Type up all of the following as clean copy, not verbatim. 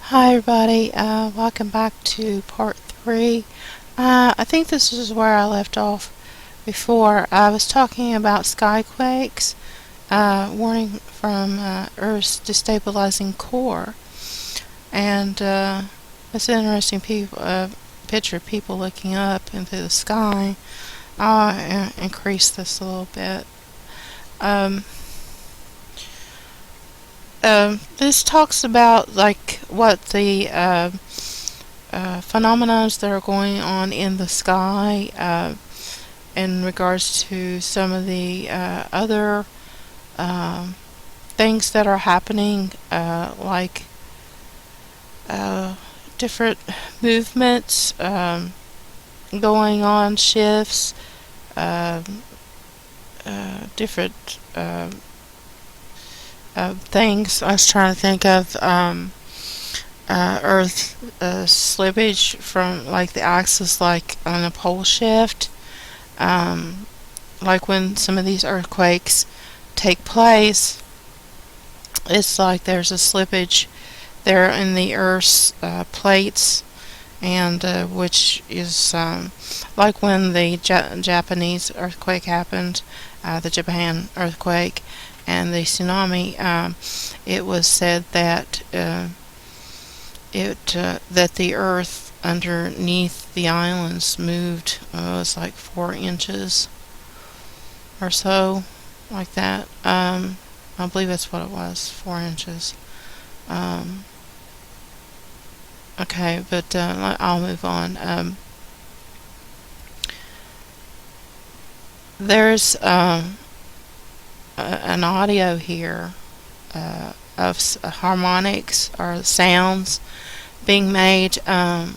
Hi everybody, welcome back to part 3. I think this is where I left off before. I was talking about skyquakes, warning from Earth's destabilizing core, and it's an interesting picture of people looking up into the sky. I'll increase this a little bit. Um, this talks about like what the phenomena that are going on in the sky in regards to some of the other things that are happening, like different movements going on, shifts, um different things. I was trying to think of Earth slippage from like the axis, like on a pole shift. Like when some of these earthquakes take place, it's like there's a slippage there in the Earth's plates, and which is like when the Japanese earthquake happened, the Japan earthquake and the tsunami. It was said that that the earth underneath the islands moved. It was like 4 inches or so, like that. I believe that's what it was, 4 inches. Um, okay, but I'll move on. There's an audio here of harmonics or sounds being made, in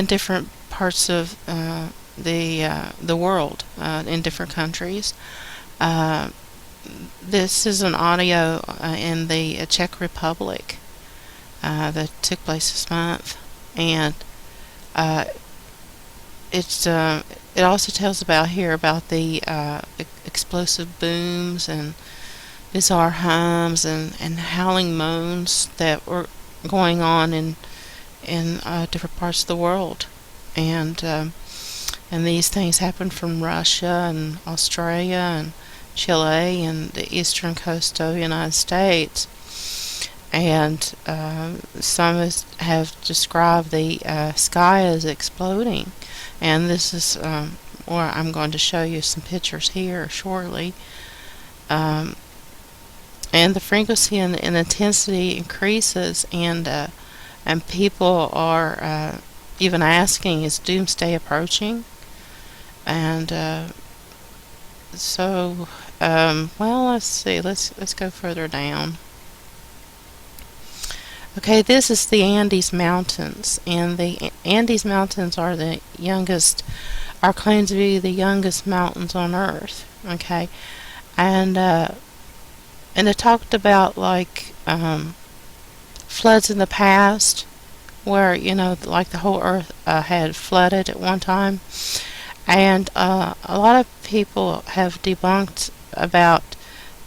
different parts of the world, in different countries. Uh, this is an audio in the Czech Republic that took place this month, and uh, it also tells about the explosive booms and bizarre hums and howling moans that were going on in different parts of the world, and these things happened from Russia and Australia and Chile and the eastern coast of the United States. And some have described the sky as exploding, and this is where I'm going to show you some pictures here shortly. And the frequency and intensity increases, and people are even asking, is doomsday approaching? And well, let's see. Let's go further down. Okay, this is the Andes Mountains, and the Andes Mountains are are claimed to be the youngest mountains on Earth. Okay, and it talked about like floods in the past, where like the whole Earth had flooded at one time, and a lot of people have debunked about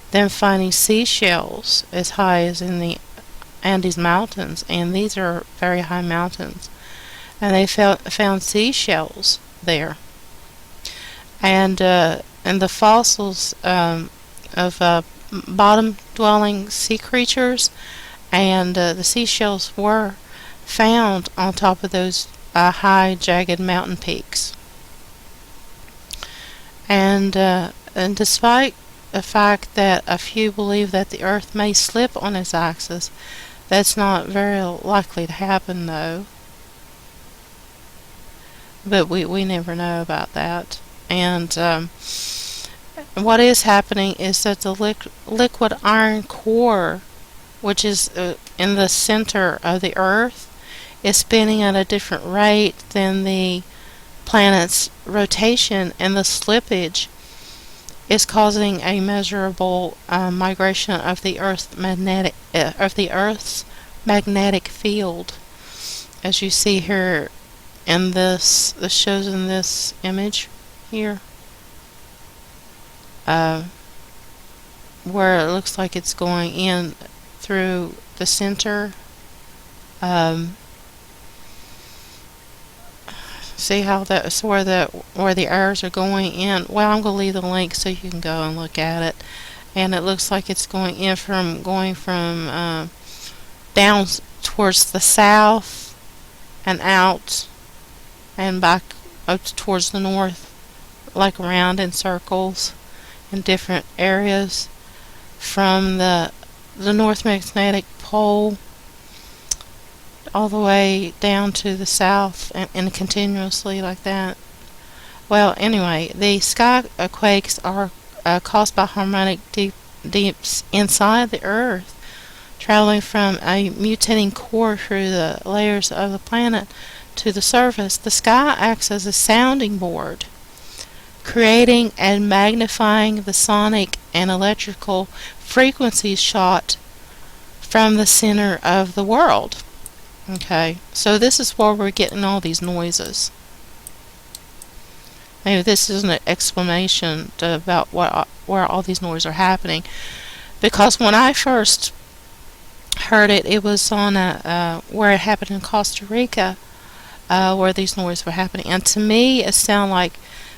them finding seashells as high as in the Andes Mountains, and these are very high mountains, and they found seashells there, and the fossils of bottom-dwelling sea creatures, and the seashells were found on top of those high, jagged mountain peaks, and despite the fact that a few believe that the Earth may slip on its axis, that's not very likely to happen, though. But we never know about that. And what is happening is that the liquid iron core, which is in the center of the Earth, is spinning at a different rate than the planet's rotation, and the slippage is causing a measurable migration of the Earth's magnetic field, as you see here in this shows in this image here, where it looks like it's going in through the center Um, See how that's where the arrows are going in. Well, I'm gonna leave the link so you can go and look at it. And it looks like it's going from down towards the south and out and back up towards the north, like around in circles in different areas from the North Magnetic Pole all the way down to the south and continuously like that. Well, anyway, the sky quakes are caused by harmonic deeps inside the Earth, traveling from a mutating core through the layers of the planet to the surface. The sky acts as a sounding board, creating and magnifying the sonic and electrical frequencies shot from the center of the world. Okay, so this is where we're getting all these noises. Maybe this is an explanation about where all these noises are happening. Because when I first heard it, it was on where it happened in Costa Rica, where these noises were happening. And to me, it sounded like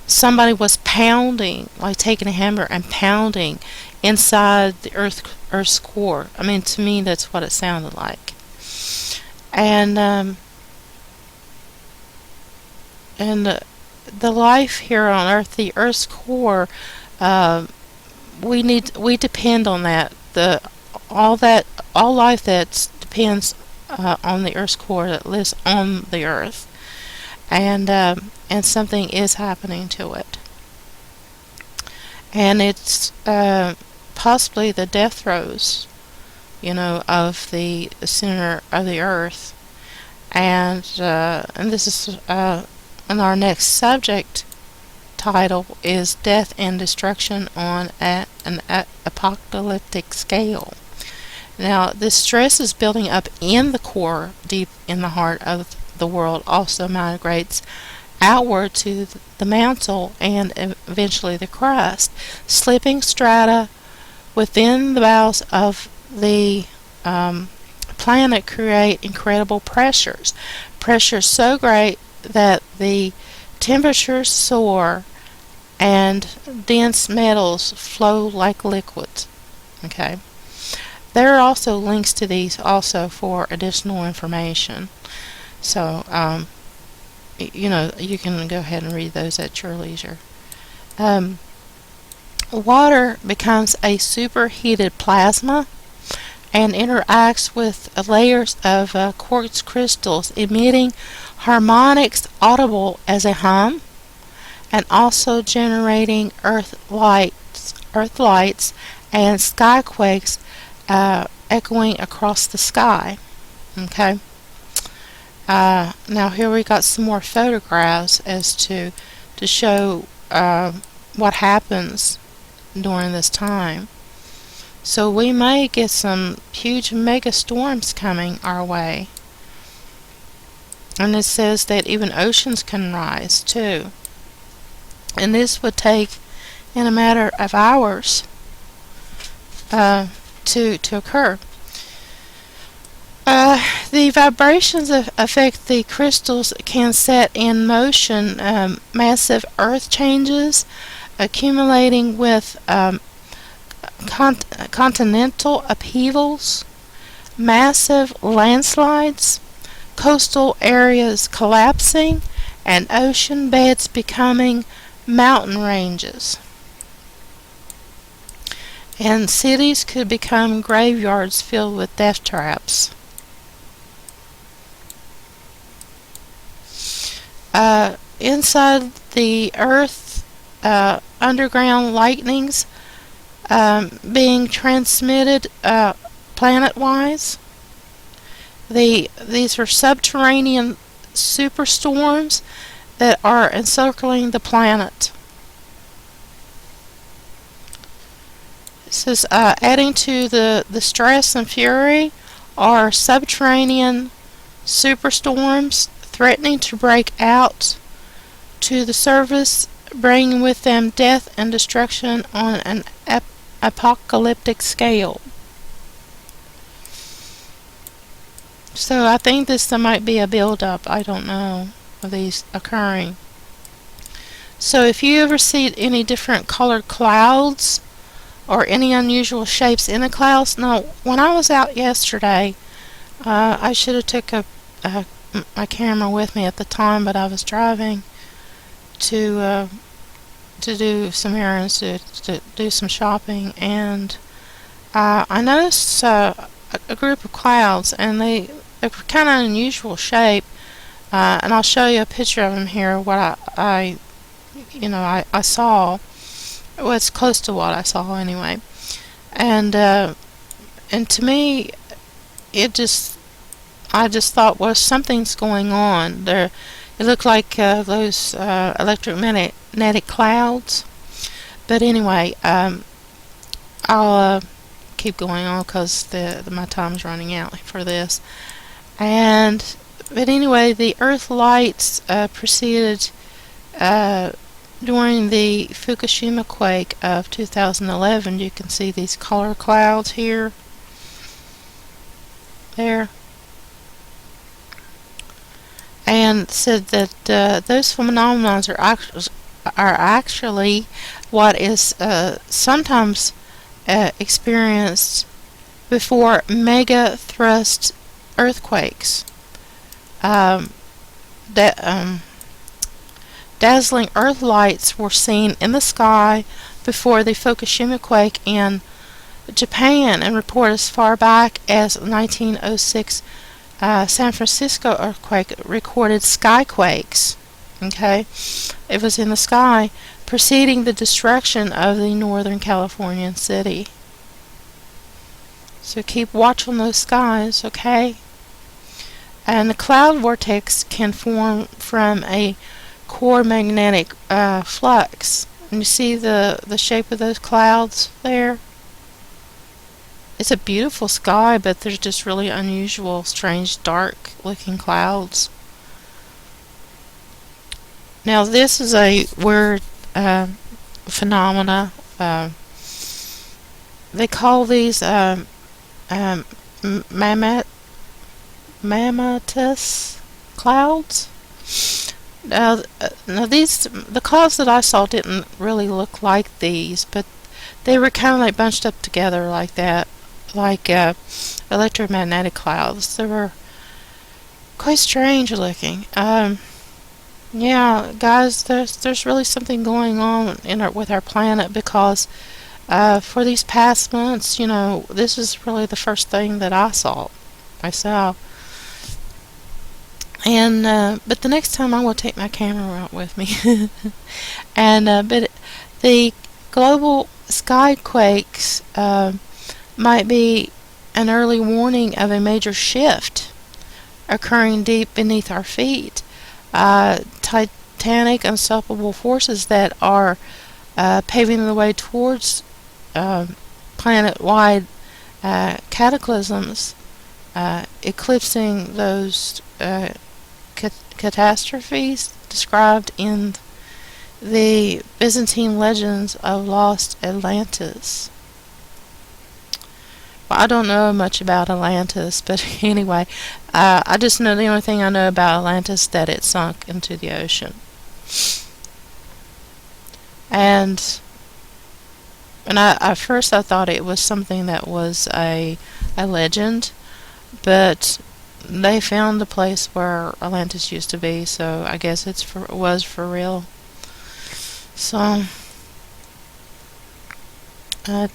somebody was pounding, like taking a hammer and pounding inside the Earth's core. I mean, to me, that's what it sounded like. And the life here on Earth, the Earth's core, we depend on that. All life that depends on the Earth's core, that lives on the Earth, and something is happening to it, and it's possibly the death throes, of the center of the Earth, and this is and our next subject title is Death and Destruction on an Apocalyptic Scale. Now, this stress is building up in the core, deep in the heart of the world, also migrates outward to the mantle and eventually the crust, slipping strata within the bowels of the planet create incredible pressures so great that the temperatures soar and dense metals flow like liquids. Okay, there are also links to these also for additional information, so you can go ahead and read those at your leisure. Water becomes a superheated plasma and interacts with layers of quartz crystals, emitting harmonics audible as a hum, and also generating earth lights and skyquakes echoing across the sky. Okay. Now here we got some more photographs as to show what happens during this time. So we may get some huge mega storms coming our way. And it says that even oceans can rise too. And this would take in a matter of hours to occur. The vibrations affect the crystals can set in motion massive earth changes, accumulating with continental upheavals, massive landslides, coastal areas collapsing, and ocean beds becoming mountain ranges. And cities could become graveyards filled with death traps. Inside the earth, underground lightnings being transmitted planet-wise. These are subterranean superstorms that are encircling the planet. This is adding to the stress and fury are subterranean superstorms threatening to break out to the surface, bringing with them death and destruction on an apocalyptic scale. So I think this might be a buildup, I don't know, of these occurring. So if you ever see any different colored clouds or any unusual shapes in the clouds, now when I was out yesterday, I should have took my camera with me at the time, but I was driving to do some errands, to do some shopping, and I noticed a group of clouds, and they were kind of unusual shape, and I'll show you a picture of them here. What I saw. Well, it's close to what I saw anyway, and to me, I just thought, well, something's going on there. It looked like those electromagnetic clouds. But anyway, I'll keep going on because my time's running out for this. But anyway, the Earth lights preceded during the Fukushima quake of 2011. You can see these color clouds here, there, and said that those phenomena are actually what is sometimes experienced before mega thrust earthquakes. Dazzling earth lights were seen in the sky before the Fukushima quake in Japan, and reported as far back as 1906 San Francisco earthquake recorded skyquakes. Okay, it was in the sky, preceding the destruction of the Northern Californian city. So keep watch on those skies, okay? And the cloud vortex can form from a core magnetic flux. And you see the shape of those clouds there? It's a beautiful sky, but there's just really unusual, strange, dark-looking clouds. Now, this is a weird phenomena. They call these mammatus clouds. Now, the clouds that I saw didn't really look like these, but they were kind of like bunched up together like that, like electromagnetic clouds. They were quite strange looking. Yeah, guys, there's really something going on with our planet, because for these past months, this is really the first thing that I saw myself. And but the next time I will take my camera out with me. And but the global skyquakes might be an early warning of a major shift occurring deep beneath our feet. Titanic, unstoppable forces that are paving the way towards planet-wide cataclysms, eclipsing those catastrophes described in the Byzantine legends of lost Atlantis. Well, I don't know much about Atlantis, but anyway, I just know the only thing I know about Atlantis is that it sunk into the ocean. And at first I thought it was something that was a legend, but they found the place where Atlantis used to be, so I guess it was for real. So, I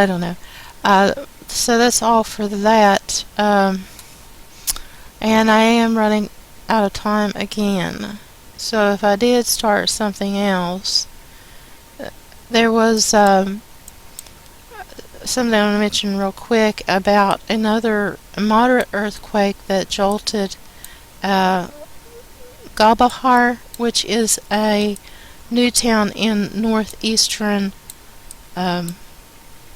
don't know. So that's all for that. And I am running out of time again. So if I did start something else, there was something I want to mention real quick about another moderate earthquake that jolted Gabahar, which is a new town in northeastern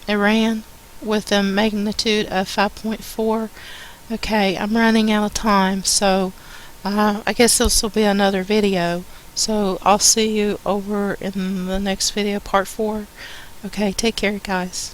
Iran, with a magnitude of 5.4. Okay, I'm running out of time, so I guess this will be another video. So I'll see you over in the next video, part 4. Okay, take care, guys.